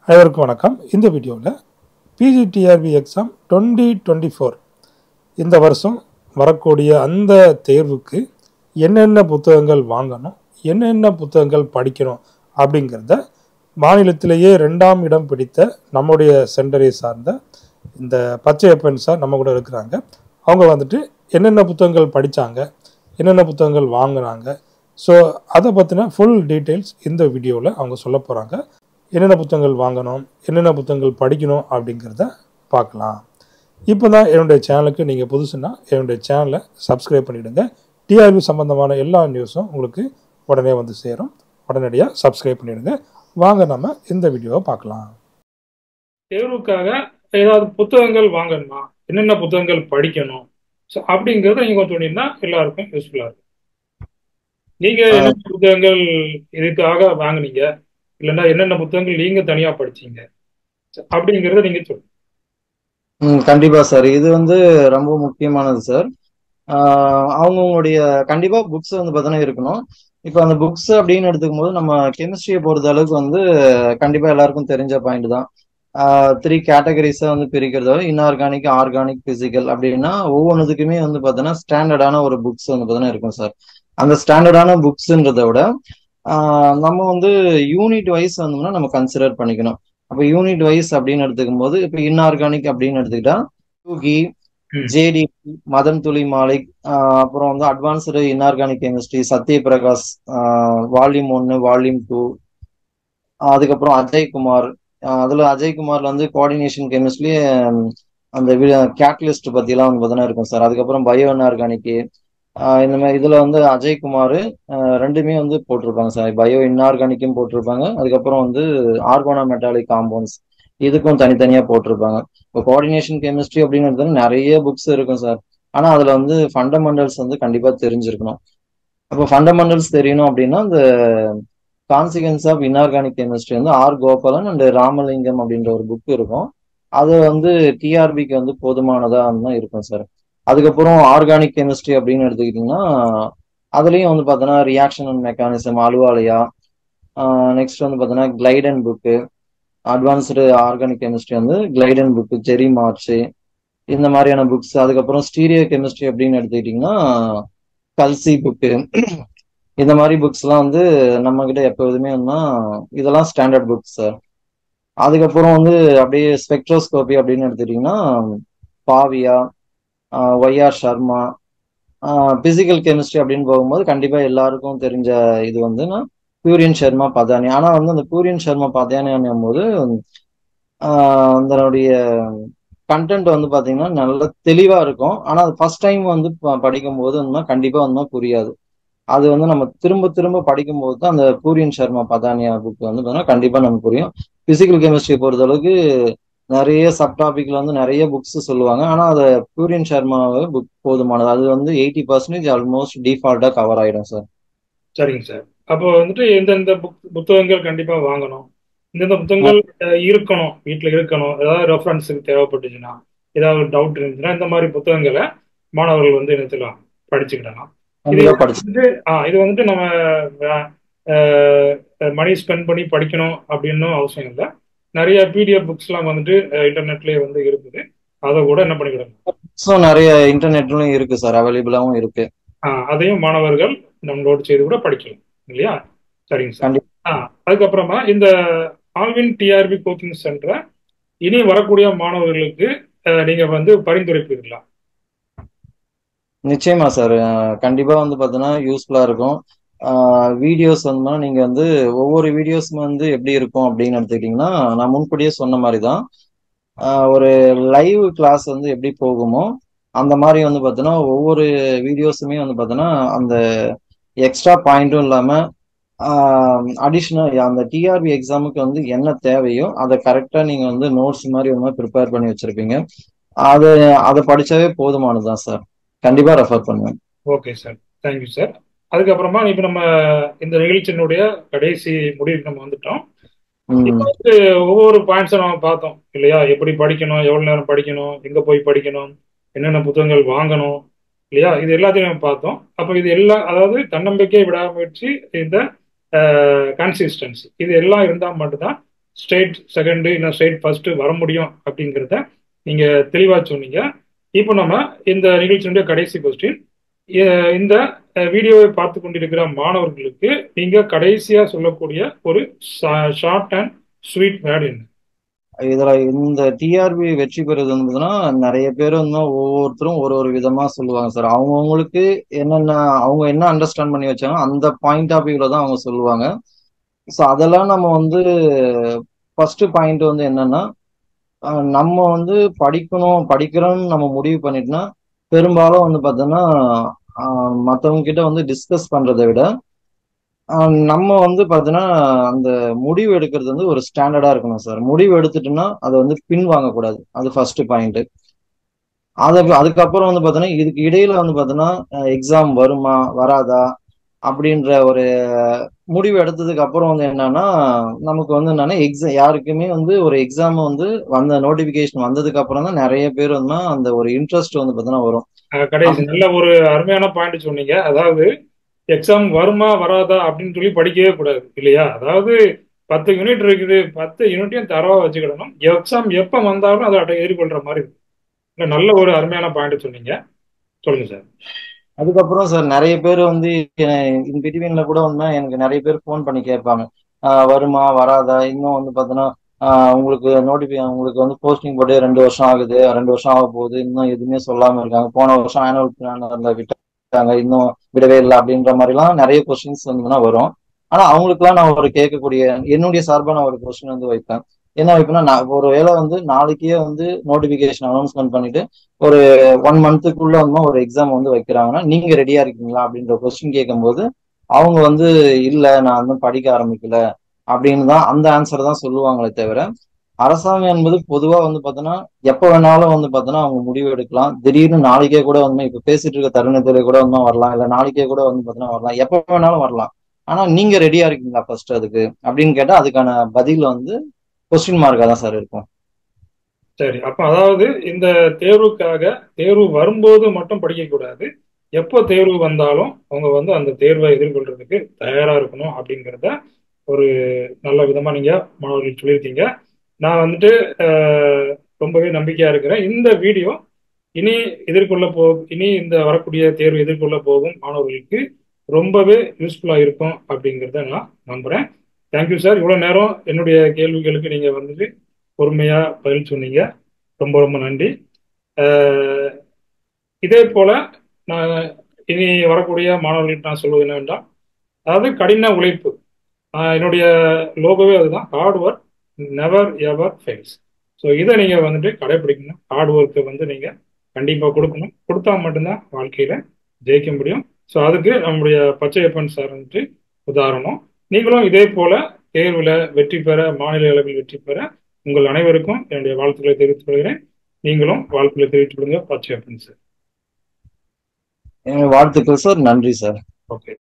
அனைவருக்கும் வணக்கம். இந்த வீடியோவில் பிஜிடிஆர்பி எக்ஸாம் 2024 இந்த வருஷம் வரக்கூடிய அந்த தேர்வுக்கு என்னென்ன புத்தகங்கள் வாங்கணும், என்னென்ன புத்தகங்கள் படிக்கணும் அப்படிங்கிறத மாநிலத்திலேயே 2ஆம் இடம் பிடித்த நம்முடைய சென்டரை சார்ந்த இந்த பச்சையப்பன் சார் நம்ம கூட இருக்கிறாங்க. அவங்க வந்துட்டு என்னென்ன புத்தகங்கள் படித்தாங்க, என்னென்ன புத்தகங்கள் வாங்கினாங்க, ஸோ அதை பற்றின ஃபுல் டீட்டெயில்ஸ் இந்த வீடியோவில் அவங்க சொல்ல போகிறாங்க. என்னென்ன புத்தகங்கள் வாங்கணும், என்னென்ன புத்தகங்கள் படிக்கணும் அப்படிங்கிறத பார்க்கலாம். இப்போ தான் என்னுடைய சேனலுக்கு நீங்கள் புதுசுன்னா என்னுடைய சேனலை சப்ஸ்கிரைப் பண்ணிவிடுங்க. டிஆர்பி சம்மந்தமான எல்லா நியூஸும் உங்களுக்கு உடனே வந்து சேரும். உடனடியாக சப்ஸ்கிரைப் பண்ணிவிடுங்க. வாங்க நம்ம இந்த வீடியோவை பார்க்கலாம். தேர்வுக்காக ஏதாவது புத்தகங்கள் வாங்கணுமா, என்னென்ன புத்தகங்கள் படிக்கணும், ஸோ அப்படிங்கிறத நீங்கள் கொஞ்சம் சொன்னீங்கன்னா எல்லாருக்கும் யூஸ்ஃபுல்லாக இருக்கும். நீங்கள் என்னென்ன புத்தகங்கள் இதுக்காக வாங்கினீங்க, இல்லைன்னா என்னென்ன புத்தகங்கள் நீங்க தனியா படிச்சீங்க அப்படிங்கறத நீங்க சொல்லுங்க. கண்டிப்பா சார். இது ரொம்ப முக்கியமானது சார். அவங்களுடைய கண்டிப்பா புக்ஸ் பார்த்தோன்னா இருக்கணும். இப்போ அந்த புக்ஸ் அப்படின்னு எடுத்துக்கும் போது நம்ம கெமிஸ்ட்ரியை பொறுத்த அளவுக்கு கண்டிப்பா எல்லாருக்கும் தெரிஞ்ச பாயிண்ட் தான். 3 கேட்டகரிஸா பிரிக்கிறத இன்ஆர்கானிக், ஆர்கானிக், பிசிக்கல் அப்படின்னா ஒவ்வொன்றுத்துக்குமே பார்த்தோன்னா ஸ்டாண்டர்டான ஒரு புக்ஸ் பார்த்தோன்னா இருக்கும் சார். அந்த ஸ்டாண்டர்டான புக்ஸ்ன்றதை விட நம்ம யூனிட் வைஸ் நம்ம கன்சிடர் பண்ணிக்கணும். அப்ப யூனிட் வைஸ் அப்படின்னு எடுத்துக்கும் போது இப்ப இன்ஆர்கானிக் அப்படின்னு எடுத்துக்கிட்டா யூகி, ஜேடி, மதன் துளி மாலிக், அப்புறம் advanced inorganic chemistry, Sathyaprakash, volume 1, volume 2, அதுக்கப்புறம் அஜய்குமார். அதுல அஜய்குமார்ல கோஆர்டினேஷன் கெமிஸ்ட்ரி அந்த கேட்டலிஸ்ட் பத்தி எல்லாம் பார்த்தீங்கன்னா இருக்கும் சார். அதுக்கப்புறம் பயோ இன்ஆர்கானிக், இந்த மாதிரி இதுல அஜய்குமார் ரெண்டுமே போட்டிருப்பாங்க சார். பயோ இன்ஆர்கானிக்கும் போட்டிருப்பாங்க, அதுக்கப்புறம் ஆர்கானோ மெட்டாலிக் காம்பவுண்ட்ஸ் இதுக்கும் தனித்தனியா போட்டிருப்பாங்க. இப்போ கோஆர்டினேஷன் கெமிஸ்ட்ரி அப்படின்னு நிறைய புக்ஸ் இருக்கும் சார். ஆனா அதுல ஃபண்டமெண்டல்ஸ் கண்டிப்பா தெரிஞ்சிருக்கணும். அப்போ ஃபண்டமெண்டல்ஸ் தெரியணும் அப்படின்னா இந்த consequence of inorganic chemistry R Gopalan and Ramalingam அப்படின்ற ஒரு புக் இருக்கும். அது டிஆர்பிக்கு போதுமானதா இருக்கும் சார். அதுக்கப்புறம் ஆர்கானிக் கெமிஸ்ட்ரி அப்படின்னு எடுத்துக்கிட்டீங்கன்னா அதுலயும் பார்த்தோன்னா reaction and mechanism Ahluwalia, next பார்த்தோன்னா Clayden book, advanced organic chemistry Clayden book, Jerry March, இந்த மாதிரியான புக்ஸ். அதுக்கப்புறம் ஸ்டீரியோ கெமிஸ்ட்ரி அப்படின்னு எடுத்துக்கிட்டீங்கன்னா கல்சி புக்கு. இந்த மாதிரி புக்ஸ் எல்லாம் நம்ம கிட்ட எப்போதுமே இதெல்லாம் ஸ்டாண்டர்ட் புக்ஸ் சார். அதுக்கப்புறம் அப்படியே ஸ்பெக்ட்ரோஸ்கோபி அப்படின்னு எடுத்துக்கிட்டீங்கன்னா பாவியா, ஒய்ஆர் சர்மா. பிசிக்கல் கெமிஸ்ட்ரி அப்படின்னு போகும்போது கண்டிப்பா எல்லாருக்கும் தெரிஞ்ச இது பூரியன் சர்மா பதானி. ஆனா அந்த பூரியன் சர்மா பதானியான் போது அதனுடைய கண்டென்ட் பாத்தீங்கன்னா நல்ல தெளிவா இருக்கும். ஆனா அது ஃபர்ஸ்ட் டைம் படிக்கும் போது கண்டிப்பா புரியாது. அது நம்ம திரும்ப திரும்ப படிக்கும் போது தான் அந்த பூரியன் சர்மா பதானியா புக் பார்த்தீங்கன்னா கண்டிப்பா நமக்கு புரியும். பிசிக்கல் கெமிஸ்ட்ரியை பொறுத்த அளவுக்கு நிறைய சப் டாபிக்ல நிறைய புக்ஸ் சொல்லுவாங்க. ஆனா அதை பூரியன் சர்மாவை புக் போதுமானது. அது 80% ஆல்மோஸ்ட் டிஃபால்ட்டா கவர் ஆயிடும் சார். சரிங்க சார். அப்போ எந்தெந்த புத்தகங்கள் கண்டிப்பா வாங்கணும், இந்தந்த புத்தகங்கள் இருக்கணும், வீட்டுல இருக்கணும், ஏதாவது ரெஃபரன்ஸுக்கு தேவைப்பட்டுச்சுன்னா, ஏதாவது டவுட் இருந்துச்சுன்னா இந்த மாதிரி புத்தகங்களை மாணவர்கள் என்னத்தலாம் படிச்சுக்கிடலாம். இது நம்ம மணி ஸ்பெண்ட் பண்ணி படிக்கணும் அப்படின்னு அவசியம் இல்லை. நிறைய பிடிஎஃப் புக்ஸ் எல்லாம் இன்டர்நெட்லயே இருக்குது. அதை கூட என்ன பண்ணிக்கிடணும், நிறைய இன்டர்நெட்லயும் இருக்கு சார், அவைலபிளாவும் இருக்கு. அதையும் மாணவர்கள் டவுன்லோட் செய்து கூட படிக்கலாம் இல்லையா? சரிங்க சார். அதுக்கப்புறமா இந்த ஆல்வின் டிஆர்பி கோச்சிங் சென்டரை இனி வரக்கூடிய மாணவர்களுக்கு நீங்க பரிந்துரைப்பீர்களா? நிச்சயமா சார். கண்டிப்பா பாத்தீங்கன்னா யூஸ்ஃபுல்லா இருக்கும். வீடியோஸ் நீங்க ஒவ்வொரு வீடியோஸும் எப்படி இருக்கும் அப்படின்னு எடுத்துக்கிட்டீங்கன்னா நான் முன்கூட்டியே சொன்ன மாதிரிதான் ஒரு லைவ் கிளாஸ் எப்படி போகுமோ அந்த மாதிரி பார்த்தோன்னா ஒவ்வொரு வீடியோஸுமே பார்த்தோன்னா அந்த எக்ஸ்ட்ரா பாயிண்ட்டும் இல்லாம அடிஷ்னல் அந்த டிஆர்பி எக்ஸாமுக்கு என்ன தேவையோ அதை கரெக்டா நீங்க நோட்ஸ் மாதிரி ப்ரிப்பேர் பண்ணி வச்சிருப்பீங்க. அதை படிச்சாவே போதுமானதுதான் சார். கண்டிப்பா ரெஃபர் பண்ணுவேன். Okay sir, thank you sir. அதுக்கப்புறமா இப்ப நம்ம இந்த நிகழ்ச்சியினுடைய கடைசி முடிவுக்கு நம்ம வந்துட்டோம். ஒவ்வொரு பாயிண்ட்ஸும் நம்ம பார்த்தோம் இல்லையா? எப்படி படிக்கணும், எவ்வளவு நேரம் படிக்கணும், எங்க போய் படிக்கணும், என்னென்ன புத்தகங்கள் வாங்கணும் இல்லையா? இது எல்லாத்தையும் நம்ம பார்த்தோம். அப்போ இது எல்லாம், அதாவது தன்னம்பிக்கை, விடாமுயற்சி, இந்த கன்சிஸ்டன்சி, இது எல்லாம் இருந்தால் மட்டும்தான் ஸ்டேட் செகண்டு இல்லை ஸ்டேட் ஃபர்ஸ்ட் வர முடியும் அப்படிங்கிறத நீங்கள் தெளிவாக சொன்னீங்க. இப்போ நம்ம இந்த நிகழ்ச்சியினுடைய கடைசி கொஸ்டின், இந்த வீடியோவை பார்த்து கொண்டிருக்கிற மாணவர்களுக்கு நீங்க கடைசியா சொல்லக்கூடிய ஒரு ஷார்ட் அண்ட் ஸ்வீட் வேர்டு என்ன? இதுல இந்த டிஆர்பி வெற்றி பெறுவது வந்துன்னா நிறைய பேர் வந்து ஒவ்வொருத்தரும் ஒரு ஒரு விதமா சொல்லுவாங்க சார். அவங்கவுங்களுக்கு என்னென்ன அவங்க என்ன அண்டர்ஸ்டாண்ட் பண்ணி வச்சாங்க அந்த பாயிண்ட் ஆஃப் வியூல தான் அவங்க சொல்லுவாங்க. ஸோ அதெல்லாம் நம்ம வந்து ஃபர்ஸ்ட் பாயிண்ட் வந்து என்னன்னா, நம்ம வந்து படிக்கிறோம்னு நம்ம முடிவு பண்ணிட்டோம்னா பெரும்பாலும் வந்து பார்த்தோன்னா மற்றவங்க கிட்ட வந்து டிஸ்கஸ் பண்றதை விட நம்ம வந்து பார்த்தோன்னா அந்த முடிவு எடுக்கிறது வந்து ஒரு ஸ்டாண்டர்டா இருக்கணும் சார். முடிவு எடுத்துட்டோம்னா அதை வந்து பின் வாங்கக்கூடாது. அது ஃபர்ஸ்ட் பாயிண்ட். அதுக்கப்புறம் வந்து பார்த்தோன்னா இதுக்கு இடையில வந்து பார்த்தோன்னா எக்ஸாம் வருமா வராதா அப்படின்ற ஒரு முடிவு எடுத்ததுக்கு அப்புறம் வந்து என்னன்னா, நமக்கு வந்து என்னன்னா யாருக்குமே வந்து ஒரு எக்ஸாம் வந்து வந்த நோட்டிபிகேஷன் வந்ததுக்கு அப்புறம் தான் நிறைய பேர் வந்து அந்த ஒரு இன்ட்ரெஸ்ட் வந்து பார்த்தீங்கன்னா வரும். கடைசி நல்ல ஒரு அருமையான பாயிண்ட் சொன்னீங்க. அதாவது எக்ஸாம் வருமா வராதா அப்படின்னு சொல்லி படிக்கவே கூடாது இல்லையா? அதாவது 10 யூனிட் இருக்குது, 10 யூனிட்டையும் தரவா வச்சுக்கிடணும். எக்ஸாம் எப்ப வந்தாலும் அதை எதிர்கொள்ற மாதிரி இருக்கு. நல்ல ஒரு அருமையான பாயிண்ட் சொன்னீங்க. சொல்லுங்க சார். அதுக்கப்புறம் சார் நிறைய பேர் வந்து இன் பிட்வீன்ல கூட வந்து எனக்கு நிறைய பேர் ஃபோன் பண்ணி கேட்பாங்க, வருமா வராதா, இன்னும் வந்து பார்த்தோன்னா உங்களுக்கு வந்து போஸ்டிங் போட்டு 2 வருஷம் ஆகுது, 2 வருஷம் ஆக போகுது, இன்னும் எதுவுமே சொல்லாம இருக்காங்க, போன வருஷம் ஆனுவல் பிளான் விட்டாங்க, இன்னும் விடவே இல்லை அப்படின்ற மாதிரிலாம் நிறைய கொஸ்டின்ஸ் வந்துன்னா வரும். ஆனா அவங்களுக்குலாம் நான் ஒரு கேட்கக்கூடிய என்னுடைய சார்பா நான் ஒரு கொஸ்டின் வந்து வைப்பேன். என்ன வைப்பேன்னா, நான் ஒரு வேளை வந்து நாளைக்கே வந்து நோட்டிபிகேஷன் அனௌன்ஸ்மெண்ட் பண்ணிட்டு ஒரு 1 மந்த்துக்குள்ள வந்து ஒரு எக்ஸாம் வந்து வைக்கிறாங்கன்னா நீங்க ரெடியா இருக்கீங்களா அப்படின்ற கொஸ்டின் கேட்கும்போது அவங்க வந்து இல்ல நான் வந்து படிக்க ஆரம்பிக்கல அப்படின்னு தான் அந்த ஆன்சர் தான் சொல்லுவாங்களே தவிர, அரசாங்கம் என்பது பொதுவா வந்து பார்த்தோன்னா எப்ப வேணாலும் வந்து பார்த்தோன்னா அவங்க முடிவு எடுக்கலாம். திடீர்னு நாளைக்கே கூட வந்து இப்ப பேசிட்டு இருக்க தருணத்திலே கூட வந்து வரலாம், இல்ல நாளைக்கே கூட வந்து பார்த்தோன்னா வரலாம், எப்ப வேணாலும் வரலாம். ஆனா நீங்க ரெடியா இருக்கீங்களா ஃபர்ஸ்ட் அதுக்கு அப்படின்னு கேட்டா அதுக்கான பதில் வந்து கொஸ்டின் மார்க்கா தான் சார் இருக்கும். சரி, அப்ப அதாவது இந்த தேர்வுக்காக தேர்வு வரும்போது மட்டும் படிக்கக்கூடாது, எப்போ தேர்வு வந்தாலும் அவங்க வந்து அந்த தேர்வை எதிர்கொள்றதுக்கு தயாரா இருக்கணும் அப்படிங்கிறத ஒரு நல்ல விதமா நீங்க மாணவர்கள் சொல்லியிருக்கீங்க. நான் வந்துட்டு ரொம்பவே நம்பிக்கையா இருக்கிறேன். இந்த வீடியோ இனி இனி இந்த வரக்கூடிய தேர்வு எதிர்கொள்ள போகும் மாணவர்களுக்கு ரொம்பவே யூஸ்ஃபுல்லா இருக்கும் அப்படிங்கிறத நான் நம்புறேன். Thank you sir. இவ்வளவு நேரம் என்னுடைய கேள்விகளுக்கு நீங்க வந்துட்டு பொறுமையா பதில் சொன்னீங்க. ரொம்ப ரொம்ப நன்றி. இதே போல நான் இனி வரக்கூடிய மாணவர்களுக்கு நான் சொல்வது என்னவென்றால், அதாவது கடின உழைப்பு. என்னுடைய லோகோவே அதுதான், hard work never ever fails. So இதை நீங்க வந்துட்டு கடைபிடிக்கணும். ஹார்ட் ஒர்க்கை வந்து நீங்க கண்டிப்பா கொடுக்கணும். கொடுத்தா மட்டும்தான் வாழ்க்கையில ஜெயிக்க முடியும். ஸோ அதுக்கு நம்முடைய பச்சையப்பன் சார் வந்துட்டு உதாரணம். நீங்களும் இதே போல தேர்வுல வெற்றி பெற, மாநில அளவில் வெற்றி பெற உங்கள் அனைவருக்கும் என்னுடைய வாழ்த்துக்களை தெரிவித்துக் கொள்கிறேன். நீங்களும் வாழ்த்துக்களை தெரிவித்துக் கொள்ளுங்க பச்சையப்பன் சார். வாழ்த்துக்கள் சார். நன்றி சார். ஓகே.